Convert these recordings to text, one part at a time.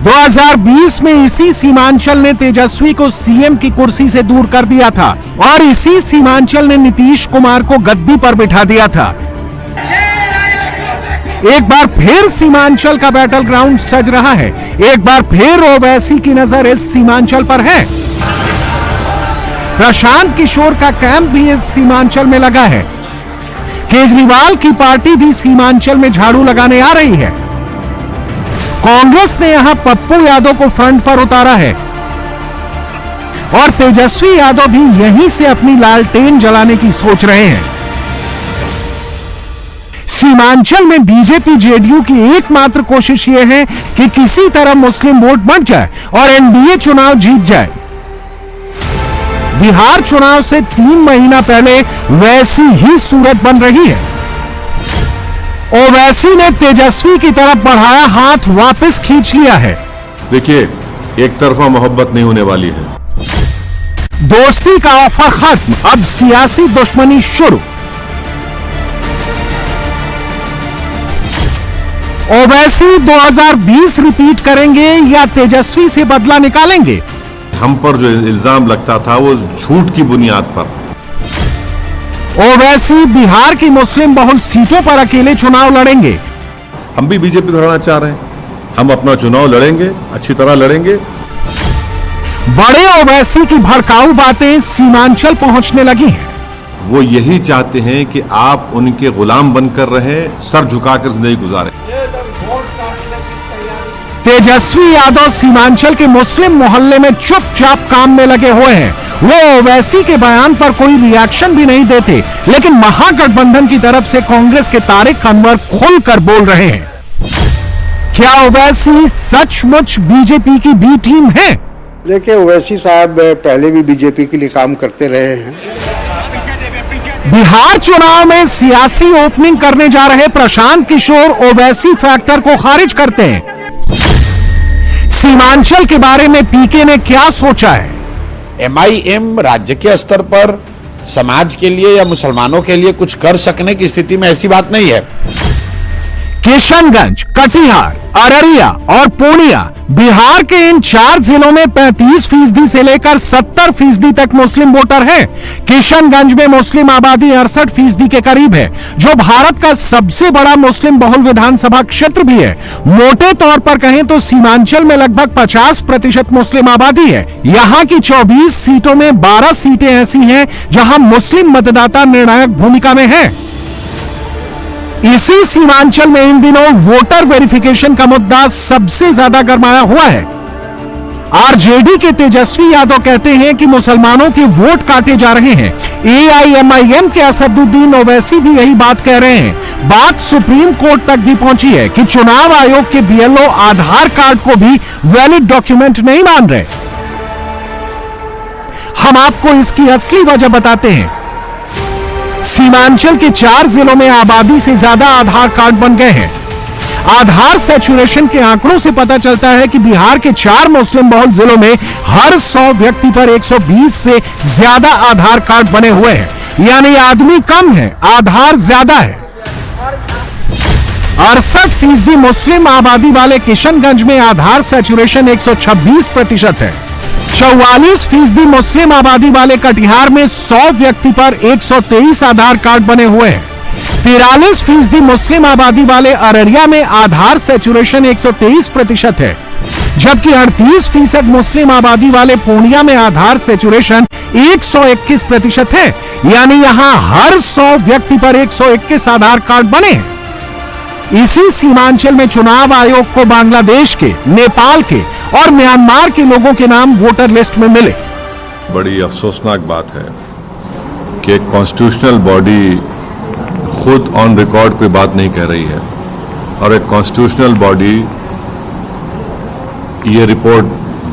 2020 में इसी सीमांचल ने तेजस्वी को सीएम की कुर्सी से दूर कर दिया था और इसी सीमांचल ने नीतीश कुमार को गद्दी पर बिठा दिया था। एक बार फिर सीमांचल का बैटल ग्राउंड सज रहा है। एक बार फिर ओवैसी की नजर इस सीमांचल पर है। प्रशांत किशोर का कैंप भी इस सीमांचल में लगा है। केजरीवाल की पार्टी भी सीमांचल में झाड़ू लगाने आ रही है। कांग्रेस ने यहां पप्पू यादव को फ्रंट पर उतारा है और तेजस्वी यादव भी यहीं से अपनी लालटेन जलाने की सोच रहे हैं। सीमांचल में बीजेपी जेडीयू की एकमात्र कोशिश यह है कि किसी तरह मुस्लिम वोट बढ़ जाए और एनडीए चुनाव जीत जाए। बिहार चुनाव से 3 महीना पहले वैसी ही सूरत बन रही है। ओवैसी ने तेजस्वी की तरफ बढ़ाया हाथ वापस खींच लिया है। देखिए, एक तरफा मोहब्बत नहीं होने वाली है। दोस्ती का ऑफर खत्म, अब सियासी दुश्मनी शुरू। ओवैसी 2020 रिपीट करेंगे या तेजस्वी से बदला निकालेंगे? हम पर जो इल्जाम लगता था वो झूठ की बुनियाद पर। ओवैसी बिहार की मुस्लिम बहुल सीटों पर अकेले चुनाव लड़ेंगे। हम भी बीजेपी को हराना चाह रहे हैं। हम अपना चुनाव लड़ेंगे, अच्छी तरह लड़ेंगे। बड़े ओवैसी की भड़काऊ बातें सीमांचल पहुंचने लगी हैं। वो यही चाहते हैं कि आप उनके गुलाम बनकर रहें, सर झुकाकर जिंदगी गुजारें। तेजस्वी यादव सीमांचल के मुस्लिम मोहल्ले में चुपचाप काम में लगे हुए हैं। वो ओवैसी के बयान पर कोई रिएक्शन भी नहीं देते, लेकिन महागठबंधन की तरफ से कांग्रेस के तारिक अनवर खुलकर बोल रहे हैं। क्या ओवैसी सचमुच बीजेपी की बी टीम है? देखिए, ओवैसी साहब पहले भी बीजेपी के लिए काम करते रहे हैं। बिहार चुनाव में सियासी ओपनिंग करने जा रहे प्रशांत किशोर ओवैसी फैक्टर को खारिज करते हैं। सीमांचल के बारे में पीके ने क्या सोचा है? एमआईएम राज्य के स्तर पर समाज के लिए या मुसलमानों के लिए कुछ कर सकने की स्थिति में ऐसी बात नहीं है। किशनगंज, कटिहार, अररिया और पूर्णिया, बिहार के इन 4 जिलों में 35% से लेकर 70% तक मुस्लिम वोटर हैं। किशनगंज में मुस्लिम आबादी 68% के करीब है, जो भारत का सबसे बड़ा मुस्लिम बहुल विधानसभा क्षेत्र भी है। मोटे तौर पर कहें तो सीमांचल में लगभग 50% मुस्लिम आबादी है। यहाँ की 24 सीटों में 12 सीटें ऐसी हैं जहां मुस्लिम मतदाता निर्णायक भूमिका में है। इसी सीमांचल में इन दिनों वोटर वेरिफिकेशन का मुद्दा सबसे ज्यादा गरमाया हुआ है। आरजेडी के तेजस्वी यादव कहते हैं कि मुसलमानों के वोट काटे जा रहे हैं। एआईएमआईएम के असदुद्दीन ओवैसी भी यही बात कह रहे हैं। बात सुप्रीम कोर्ट तक भी पहुंची है कि चुनाव आयोग के बीएलओ आधार कार्ड को भी वैलिड डॉक्यूमेंट नहीं मान रहे। हम आपको इसकी असली वजह बताते हैं। सीमांचल के 4 जिलों में आबादी से ज्यादा आधार कार्ड बन गए हैं। आधार सैचुरेशन के आंकड़ों से पता चलता है कि बिहार के 4 मुस्लिम बहुल जिलों में हर 100 व्यक्ति पर 120 से ज्यादा आधार कार्ड बने हुए हैं। यानी आदमी कम है, आधार ज्यादा है। 68% मुस्लिम आबादी वाले किशनगंज में आधार सैचुरेशन 126% है। 44% मुस्लिम आबादी वाले कटिहार में 100 व्यक्ति पर 123 आधार कार्ड बने हुए हैं। 43% मुस्लिम आबादी वाले अररिया में आधार सैचुरेशन 123% है, जबकि 38% मुस्लिम आबादी वाले पूर्णिया में आधार सैचुरेशन 121% है। यानी यहां हर 100 व्यक्ति पर 121 आधार कार्ड बने हैं। इसी सीमांचल में चुनाव आयोग को बांग्लादेश के, नेपाल के और म्यांमार के लोगों के नाम वोटर लिस्ट में मिले। बड़ी अफसोसनाक बात है कि एक कॉन्स्टिट्यूशनल बॉडी खुद ऑन रिकॉर्ड कोई बात नहीं कह रही है और एक कॉन्स्टिट्यूशनल बॉडी ये रिपोर्ट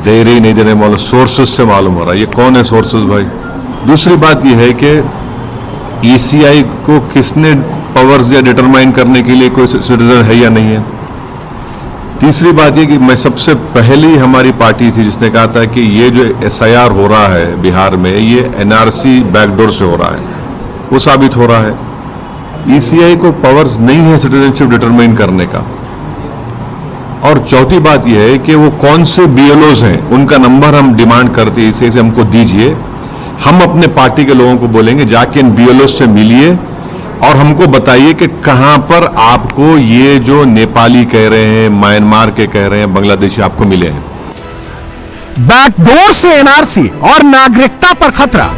दे रही नहीं देने वाले सोर्सेज से मालूम हो रहा है। ये कौन है सोर्सेज भाई? दूसरी बात ये है कि ईसीआई को किसने पावर्स या डिटरमाइन करने के लिए कोई सिटीजन है या नहीं है। तीसरी बात यह कि मैं सबसे पहली हमारी पार्टी थी जिसने कहा था कि ये जो एसआईआर हो रहा है बिहार में, ये एनआरसी बैकडोर से हो रहा है। वो साबित हो रहा है। ईसीआई को पावर्स नहीं है सिटीजनशिप डिटरमाइन करने का और चौथी बात यह है कि वो कौन से बीएलओज हैं, उनका नंबर हम डिमांड करते हैं, इसे हमको दीजिए। हम अपने पार्टी के लोगों को बोलेंगे जाके इन बीएलओ से मिलिए और हमको बताइए कि कहां पर आपको ये जो नेपाली कह रहे हैं, म्यांमार के कह रहे हैं, बांग्लादेशी आपको मिले हैं। बैकडोर से एनआरसी और नागरिकता पर खतरा।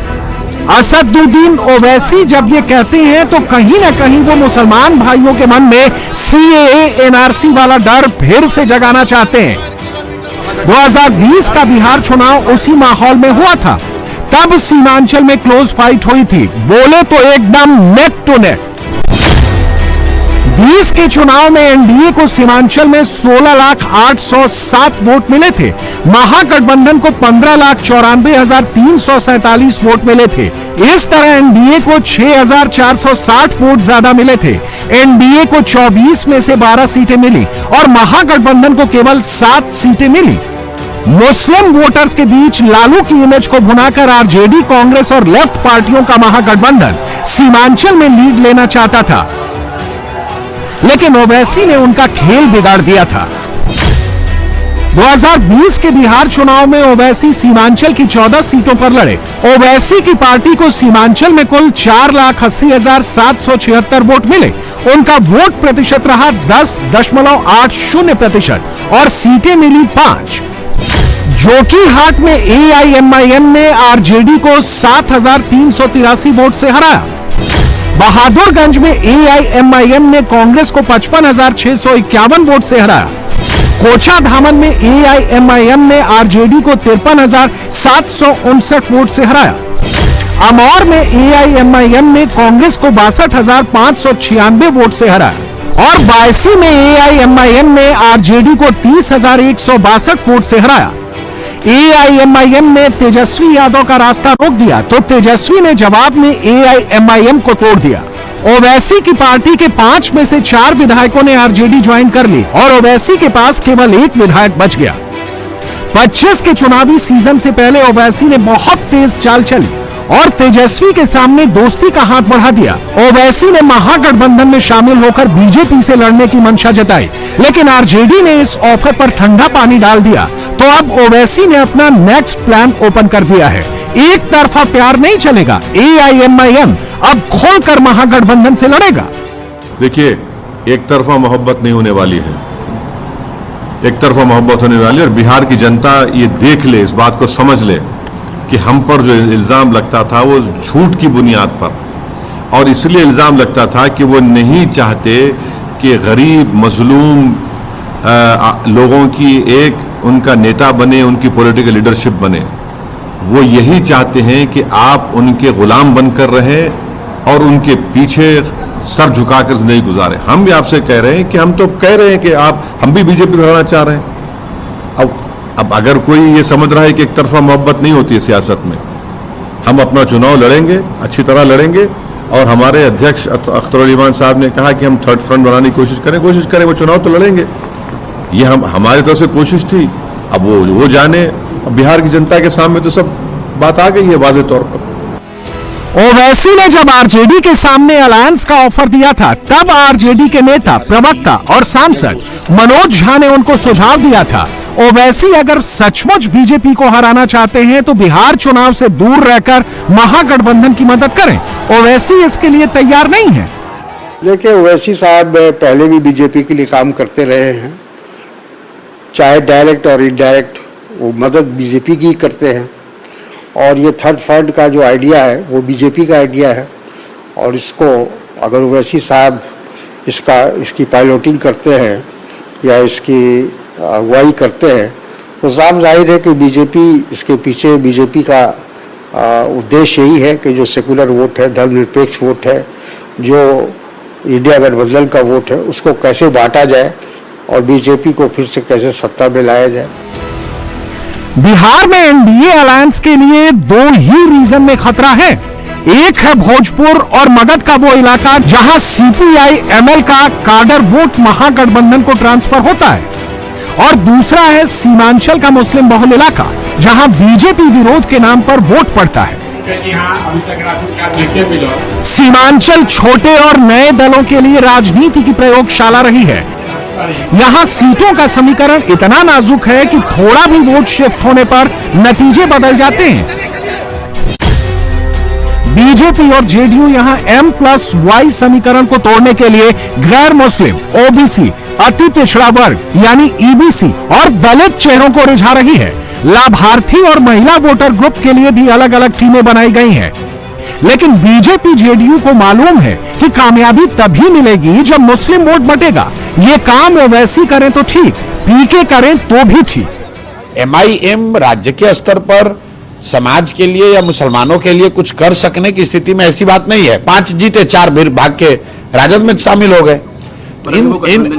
असदुद्दीन ओवैसी जब ये कहते हैं तो कहीं ना कहीं वो मुसलमान भाइयों के मन में सीएए एनआरसी वाला डर फिर से जगाना चाहते हैं। 2020 का बिहार चुनाव उसी माहौल में हुआ था। तब सीमांचल में क्लोज फाइट हुई थी, बोले तो एकदम नेक टू नेक। 20 के चुनाव में एनडीए को सीमांचल में 16,807 वोट मिले थे। महागठबंधन को 15,94,347 वोट मिले थे। इस तरह एनडीए को 6,460 वोट ज्यादा मिले थे। एनडीए को 24 में से 12 सीटें मिली और महागठबंधन को केवल 7 सीटें मिली। मुस्लिम वोटर्स के बीच लालू की इमेज को भुनाकर आरजेडी, कांग्रेस और लेफ्ट पार्टियों का महागठबंधन सीमांचल में लीड लेना चाहता था, लेकिन ओवैसी ने उनका खेल बिगाड़ दिया था। 2020 के बिहार चुनाव में ओवैसी सीमांचल की 14 सीटों पर लड़े। ओवैसी की पार्टी को सीमांचल में कुल 4,80,776 वोट मिले। उनका वोट प्रतिशत रहा 10.80% और सीटें मिली 5। जोकीहाट में एआईएमआईएम ने आरजेडी को 7,383 वोट से हराया। बहादुरगंज में एआईएमआईएम ने कांग्रेस को 55,651 वोट से हराया। कोचाधामन में एआईएमआईएम ने आरजेडी को 53,759 वोट से हराया। अमौर में एआईएमआईएम ने कांग्रेस को 62,596 वोट से हराया और बायसी में एआईएमआईएम ने आरजेडी को 30,162 वोट से हराया। एआईएमआईएम ने तेजस्वी यादव का रास्ता रोक दिया तो तेजस्वी ने जवाब में एआईएमआईएम को तोड़ दिया। ओवैसी की पार्टी के 5 में से 4 विधायकों ने आरजेडी ज्वाइन कर ली और ओवैसी के पास केवल 1 विधायक बच गया। 25 के चुनावी सीजन से पहले ओवैसी ने बहुत तेज चाल चली और तेजस्वी के सामने दोस्ती का हाथ बढ़ा दिया। ओवैसी ने महागठबंधन में शामिल होकर बीजेपी से लड़ने की मंशा जताई, लेकिन आरजेडी ने इस ऑफर पर ठंडा पानी डाल दिया। तो अब ओवैसी ने अपना नेक्स्ट प्लान ओपन कर दिया है। एक तरफा प्यार नहीं चलेगा। एआईएमआईएम अब खोलकर महागठबंधन से लड़ेगा। देखिए, एक तरफा मोहब्बत नहीं होने वाली है, एक तरफा मोहब्बत होने वाली है और बिहार की जनता ये देख ले, इस बात को समझ ले कि हम पर जो इल्जाम लगता था वो झूठ की बुनियाद पर, और इसलिए इल्जाम लगता था कि वो नहीं चाहते कि गरीब मजलूम लोगों की एक उनका नेता बने, उनकी पॉलिटिकल लीडरशिप बने। वो यही चाहते हैं कि आप उनके गुलाम बनकर रहें और उनके पीछे सर झुकाकर जिंदगी गुजारें। हम भी आपसे कह रहे हैं कि हम तो कह रहे हैं कि हम भी बीजेपी बनाना चाह रहे हैं। अब अगर कोई ये समझ रहा है कि एक तरफा मोहब्बत नहीं होती है सियासत में, हम अपना चुनाव लड़ेंगे, अच्छी तरह लड़ेंगे। और हमारे अध्यक्ष अख्तर ईमान साहब ने कहा कि हम थर्ड फ्रंट बनाने की कोशिश करें, वो चुनाव तो लड़ेंगे। ये हमारी तरफ से कोशिश थी। अब वो जाने। अब बिहार की जनता के सामने तो सब बात आ गई है वाज़ेह तौर पर। ओवैसी ने जब आरजेडी के सामने अलायंस का ऑफर दिया था, तब आरजेडी के नेता, प्रवक्ता और सांसद मनोज झा ने उनको सुझाव दिया था, ओवैसी अगर सचमुच बीजेपी को हराना चाहते हैं तो बिहार चुनाव से दूर रहकर महागठबंधन की मदद करें। ओवैसी इसके लिए तैयार नहीं है। देखिए, ओवैसी साहब पहले भी बीजेपी के लिए काम करते रहे हैं, चाहे डायरेक्ट और इनडायरेक्ट वो मदद बीजेपी की करते हैं। और ये थर्ड फ्रंट का जो आइडिया है वो बीजेपी का आइडिया है, और इसको अगर ओवैसी साहब इसकी पायलटिंग करते हैं या इसकी अगुवाई करते हैं तो साफ जाहिर है कि बीजेपी इसके पीछे, बीजेपी का उद्देश्य यही है कि जो सेकुलर वोट है, धर्मनिरपेक्ष वोट है, जो इंडिया गठबंधन का वोट है, उसको कैसे बांटा जाए और बीजेपी को फिर से कैसे सत्ता में लाया जाए। बिहार में एनडीए अलायंस के लिए 2 ही रीजन में खतरा है। एक है भोजपुर और मगध का वो इलाका जहां सीपीआई एमएल का काडर वोट महागठबंधन को ट्रांसफर होता है, और दूसरा है सीमांचल का मुस्लिम बहुल इलाका जहां बीजेपी विरोध के नाम पर वोट पड़ता है। सीमांचल छोटे और नए दलों के लिए राजनीति की प्रयोगशाला रही है। यहां सीटों का समीकरण इतना नाजुक है कि थोड़ा भी वोट शिफ्ट होने पर नतीजे बदल जाते हैं। बीजेपी और जेडीयू यहां M+Y समीकरण को तोड़ने के लिए गैर मुस्लिम, ओबीसी, अति पिछड़ा वर्ग यानी ईबीसी और दलित चेहरों को रिझा रही है। लाभार्थी और महिला वोटर ग्रुप के लिए भी अलग अलग टीमें बनाई गई हैं। लेकिन बीजेपी जेडीयू को मालूम है कि कामयाबी तभी मिलेगी जब मुस्लिम वोट बटेगा। ये काम ओवैसी करें तो ठीक, पीके करें तो भी ठीक। MIM राज्य के स्तर पर समाज के लिए या मुसलमानों के लिए कुछ कर सकने की स्थिति में ऐसी बात नहीं है। 5 जीते 4 भाग के राजद में शामिल हो गए।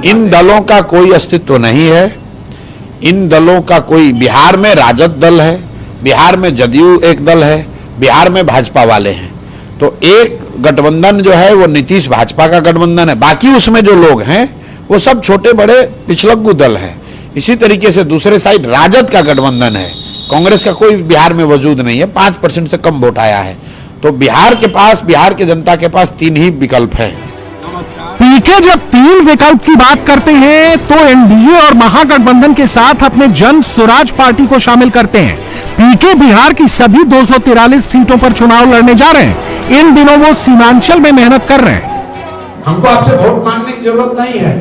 इन दलों का कोई अस्तित्व नहीं है। इन दलों का कोई, बिहार में राजद दल है, बिहार में जदयू एक दल है, बिहार में भाजपा वाले हैं। तो एक गठबंधन जो है वो नीतीश भाजपा का गठबंधन है, बाकी उसमें जो लोग हैं वो सब छोटे बड़े पिछलग्गू दल हैं। इसी तरीके से दूसरे साइड राजद का गठबंधन है, कांग्रेस का कोई बिहार में वजूद नहीं है, 5% से कम वोट आया है। तो बिहार के जनता के पास 3 ही विकल्प है। पीके जब 3 विकल्प की बात करते हैं तो एनडीए और महागठबंधन के साथ अपने जन स्वराज पार्टी को शामिल करते हैं। पीके बिहार की सभी 243 सीटों पर चुनाव लड़ने जा रहे हैं। इन दिनों वो सीमांचल में मेहनत कर रहे हैं। हमको आपसे वोट मांगने की जरूरत नहीं है।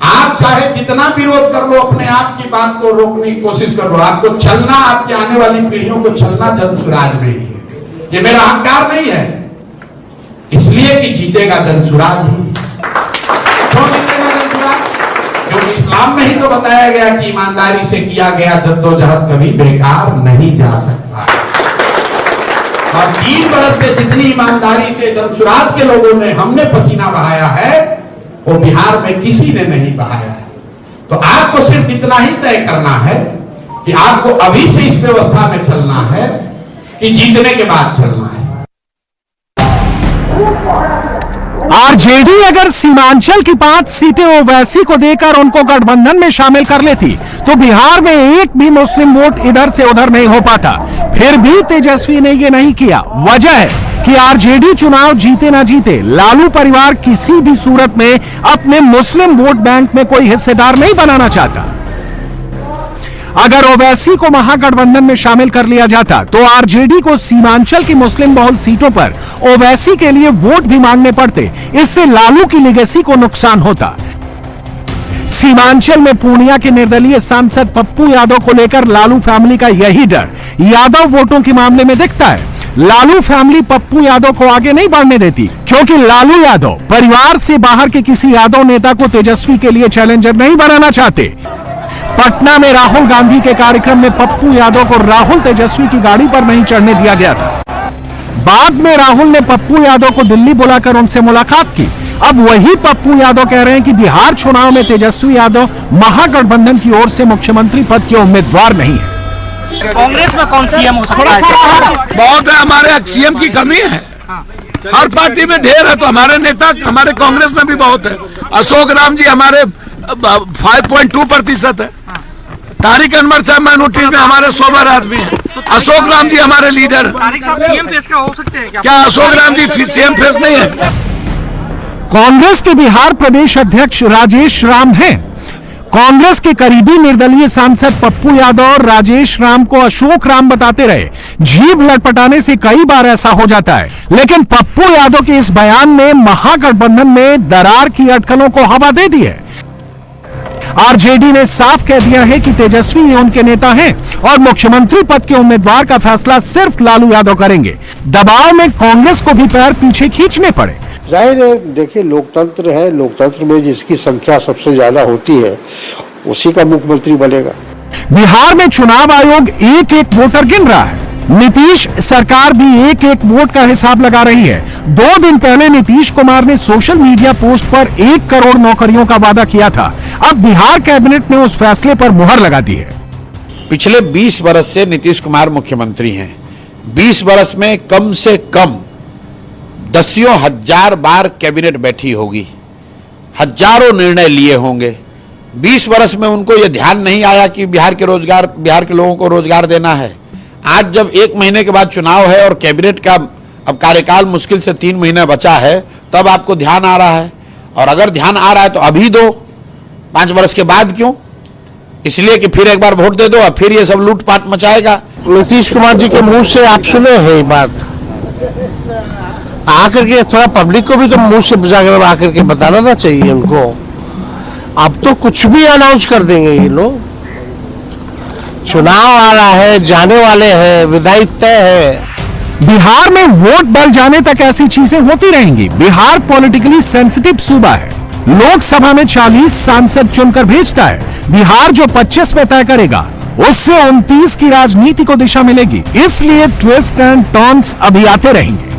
आप चाहे जितना विरोध कर लो, अपने आप की बात को रोकने की कोशिश कर लो। आपको चलना, आपकी आने वाली पीढ़ियों को चलना जन स्वराज में ही है। ये मेरा अहंकार नहीं है, इसलिए कि जीतेगा जन स्वराज ही। क्यों जीतेगा जन स्वराज? क्योंकि इस्लाम में ही तो बताया गया कि ईमानदारी से किया गया जद्दोजहद कभी बेकार नहीं जा सकता। और 3 बरस से जितनी ईमानदारी से जन स्वराज के लोगों ने, हमने पसीना बहाया है, वो बिहार में किसी ने नहीं बहाया है। तो आपको सिर्फ इतना ही तय करना है कि आपको अभी से इस व्यवस्था में चलना है कि जीतने के बाद चलना है। आरजेडी अगर सीमांचल की 5 सीटें ओवैसी को देकर उनको गठबंधन में शामिल कर लेती तो बिहार में एक भी मुस्लिम वोट इधर से उधर नहीं हो पाता। फिर भी तेजस्वी ने यह नहीं किया। वजह है कि आरजेडी चुनाव जीते ना जीते, लालू परिवार किसी भी सूरत में अपने मुस्लिम वोट बैंक में कोई हिस्सेदार नहीं बनाना चाहता। अगर ओवैसी को महागठबंधन में शामिल कर लिया जाता तो आरजेडी को सीमांचल की मुस्लिम बहुल सीटों पर ओवैसी के लिए वोट भी मांगने पड़ते। इससे लालू की लेगेसी को नुकसान होता। सीमांचल में पूर्णिया के निर्दलीय सांसद पप्पू यादव को लेकर लालू फैमिली का यही डर यादव वोटों के मामले में दिखता है। लालू फैमिली पप्पू यादव को आगे नहीं बढ़ने देती क्योंकि लालू यादव परिवार से बाहर के किसी यादव नेता को तेजस्वी के लिए चैलेंजर नहीं बनाना चाहते। पटना में राहुल गांधी के कार्यक्रम में पप्पू यादव को राहुल तेजस्वी की गाड़ी पर नहीं चढ़ने दिया गया था। बाद में राहुल ने पप्पू यादव को दिल्ली बुलाकर उनसे मुलाकात की। अब वही पप्पू यादव कह रहे हैं कि बिहार चुनाव में तेजस्वी यादव महागठबंधन की ओर से मुख्यमंत्री पद के उम्मीदवार नहीं है। कांग्रेस में कौन सीएम हो सकता है? बहुत है, हमारे सीएम की कमी है। हर पार्टी में ढेर है, तो हमारे नेता हमारे कांग्रेस में भी बहुत है। अशोक राम जी हमारे 5.2% है। तारिक अनवर साहब माइनॉरिटी में हमारे 100 आदमी हैं। अशोक राम जी हमारे लीडर। तारिक साहब सीएम फेस का हो सकते हैं क्या अशोक राम जी सीएम फेस नहीं है? कांग्रेस के बिहार प्रदेश अध्यक्ष राजेश राम हैं। कांग्रेस के करीबी निर्दलीय सांसद पप्पू यादव और राजेश राम को अशोक राम बताते रहे। जीभ लटपटाने से कई बार ऐसा हो जाता है, लेकिन पप्पू यादव के इस बयान ने महागठबंधन में दरार की अटकलों को हवा दे दी है। आरजेडी ने साफ कह दिया है कि तेजस्वी ही उनके नेता हैं और मुख्यमंत्री पद के उम्मीदवार का फैसला सिर्फ लालू यादव करेंगे। दबाव में कांग्रेस को भी पैर पीछे खींचने पड़े। जाहिर है, देखिए लोकतंत्र है, लोकतंत्र में जिसकी संख्या सबसे ज्यादा होती है उसी का मुख्यमंत्री बनेगा। बिहार में चुनाव आयोग एक एक वोटर गिन रहा है। नीतीश सरकार भी एक एक वोट का हिसाब लगा रही है। 2 दिन पहले नीतीश कुमार ने सोशल मीडिया पोस्ट पर 1 करोड़ नौकरियों का वादा किया था। अब बिहार कैबिनेट ने उस फैसले पर मुहर लगा दी है। पिछले 20 बरस से नीतीश कुमार मुख्यमंत्री हैं। 20 बरस में कम से कम दसियों हजार बार कैबिनेट बैठी होगी, हजारों निर्णय लिए होंगे। 20 बरस में उनको यह ध्यान नहीं आया कि बिहार के लोगों को रोजगार देना है। आज जब 1 महीने के बाद चुनाव है और कैबिनेट का अब कार्यकाल मुश्किल से 3 महीना बचा है, तब आपको ध्यान आ रहा है। और अगर ध्यान आ रहा है तो अभी दो, 5 वर्ष के बाद क्यों? इसलिए कि फिर एक बार वोट दे दो और फिर ये सब लूटपाट मचाएगा। नीतीश कुमार जी के मुंह से आप सुने हैं ये बात, आकर के थोड़ा पब्लिक को भी तो मुंह से जाकर आकर के बताना ना चाहिए उनको। अब तो कुछ भी अनाउंस कर देंगे ये लोग। चुनाव आ रहा है, जाने वाले हैं, विदाई तय है। बिहार में वोट डल जाने तक ऐसी चीजें होती रहेंगी। बिहार पॉलिटिकली सेंसिटिव सूबा है। लोकसभा में 40 सांसद चुनकर भेजता है। बिहार जो 25 में तय करेगा उससे 29 की राजनीति को दिशा मिलेगी। इसलिए ट्विस्ट एंड टर्न्स अभी आते रहेंगे।